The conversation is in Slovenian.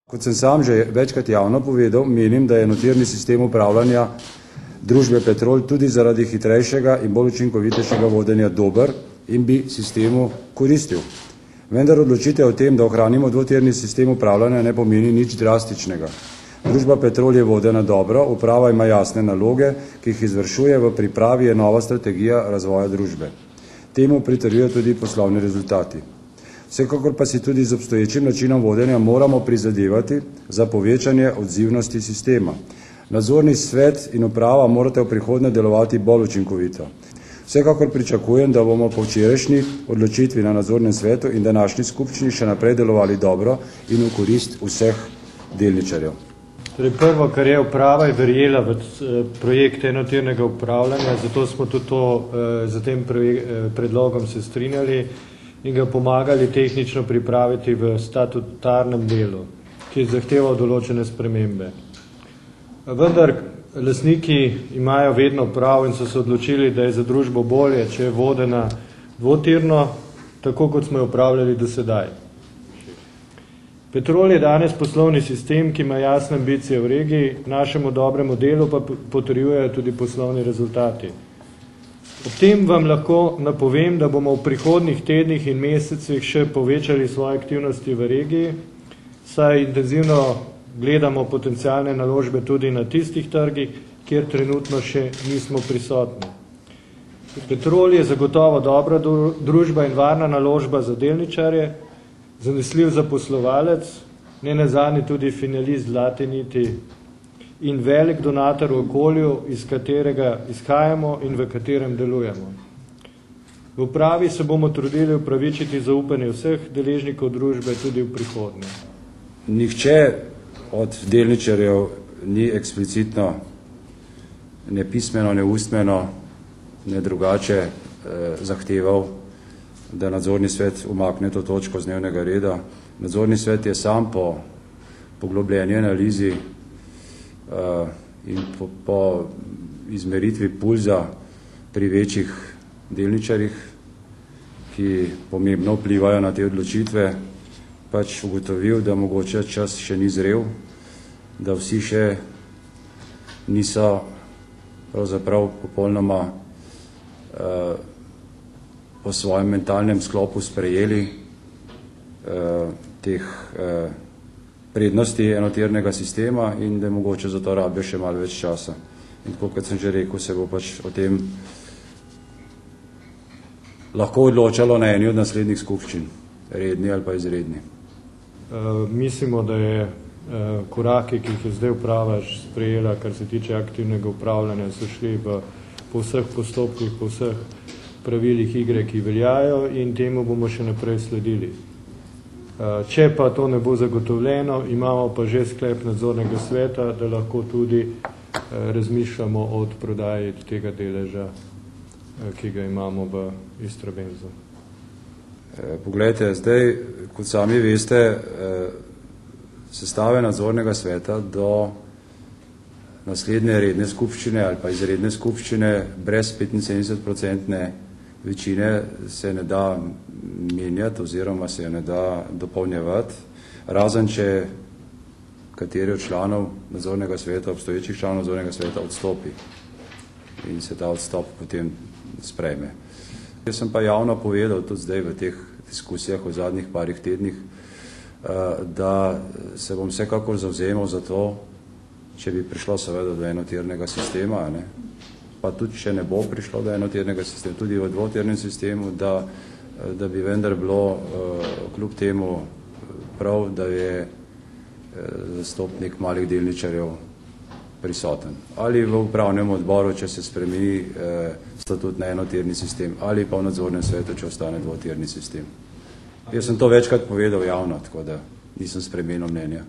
Kot sem sam že večkrat javno povedal, menim, da je enotirni sistem upravljanja družbe Petrol tudi zaradi hitrejšega in bolj učinkovitejšega vodenja dober in bi sistemu koristil. Vendar odločitev o tem, da ohranimo dvotirni sistem upravljanja, ne pomeni nič drastičnega. Družba Petrol je vodena dobro, uprava ima jasne naloge, ki jih izvršuje, v pripravi je nova strategija razvoja družbe. Temu pritrjujejo tudi poslovni rezultati. Vsekakor pa si tudi z obstoječim načinom vodenja moramo prizadevati za povečanje odzivnosti sistema. Nadzorni svet in uprava morate v prihodnje delovati bolj učinkovito. Vsekakor pričakujem, da bomo po včerajšnji odločitvi na nadzornem svetu in današnji skupščini še naprej delovali dobro in v korist vseh delničarjev. Torej prvo, kar je uprava, je verjela v projekt enotirnega upravljanja, zato smo tudi za tem predlogom se strinjali in ga pomagali tehnično pripraviti v statutarnem delu, ki je zahteval določene spremembe. Vendar lastniki imajo vedno prav in so se odločili, da je za družbo bolje, če je vodena dvotirno, tako kot smo jo upravljali do sedaj. Petrol je danes poslovni sistem, ki ima jasne ambicije v regiji, našemu dobremu delu pa potrjujejo tudi poslovni rezultati. Ob tem vam lahko napovem, da bomo v prihodnjih tednih in mesecih še povečali svoje aktivnosti v regiji, saj intenzivno gledamo potencialne naložbe tudi na tistih trgih, kjer trenutno še nismo prisotni. Petrol je zagotovo dobra družba in varna naložba za delničarje, zanesljiv zaposlovalec, ne nazadnje tudi finalist Zlate niti in velik donator v okolju, iz katerega izhajamo in v katerem delujemo. V upravi se bomo trudili upravičiti zaupanje vseh deležnikov družbe tudi v prihodnje. Nihče od delničarjev ni eksplicitno, ne pismeno, ne ustmeno, ne drugače zahteval, da nadzorni svet umakne to točko z dnevnega reda. Nadzorni svet je sam po poglobljeni analizi in po izmeritvi pulza pri večjih delničarjih, ki pomembno vplivajo na te odločitve, pač ugotovil, da mogoče čas še ni zrel, da vsi še niso pravzaprav popolnoma po svojem mentalnem sklopu sprejeli teh prednosti enotirnega sistema in da mogoče za to rabijo še malo več časa. In tako, kot sem že rekel, se bo pač o tem lahko odločalo na eni od naslednjih skupščin, redni ali pa izredni. Mislimo, da je korake, ki jih je zdaj uprava sprejela, kar se tiče aktivnega upravljanja, so šli po vseh postopkih, po vseh pravilih igre, ki veljajo in temu bomo še naprej sledili. Če pa to ne bo zagotovljeno, imamo pa že sklep nadzornega sveta, da lahko tudi razmišljamo o odprodaji tega deleža, ki ga imamo v Istrabenzu. Poglejte, zdaj, kot sami veste, sestave nadzornega sveta do naslednje redne skupščine ali pa izredne skupščine brez 75% večine se ne da menjati oziroma se ne da dopolnjevati, razen če kateri od članov nadzornega sveta, obstoječih članov nadzornega sveta odstopi in se ta odstop potem sprejme. Jaz sem pa javno povedal tudi zdaj v teh diskusijah v zadnjih parih tednih, da se bom vsekakor zavzemal za to, če bi prišlo seveda do enotirnega sistema, pa tudi če ne bo prišlo do enotirnega sistema, tudi v dvotirnem sistemu, da bi vendar bilo kljub temu prav, da je zastopnik malih delničarjev prisoten. Ali v upravnem odboru, če se spremeni statut na enotirni sistem, ali pa v nadzornem svetu, če ostane dvotirni sistem. Jaz sem to večkrat povedal javno, tako da nisem spremenil mnenja.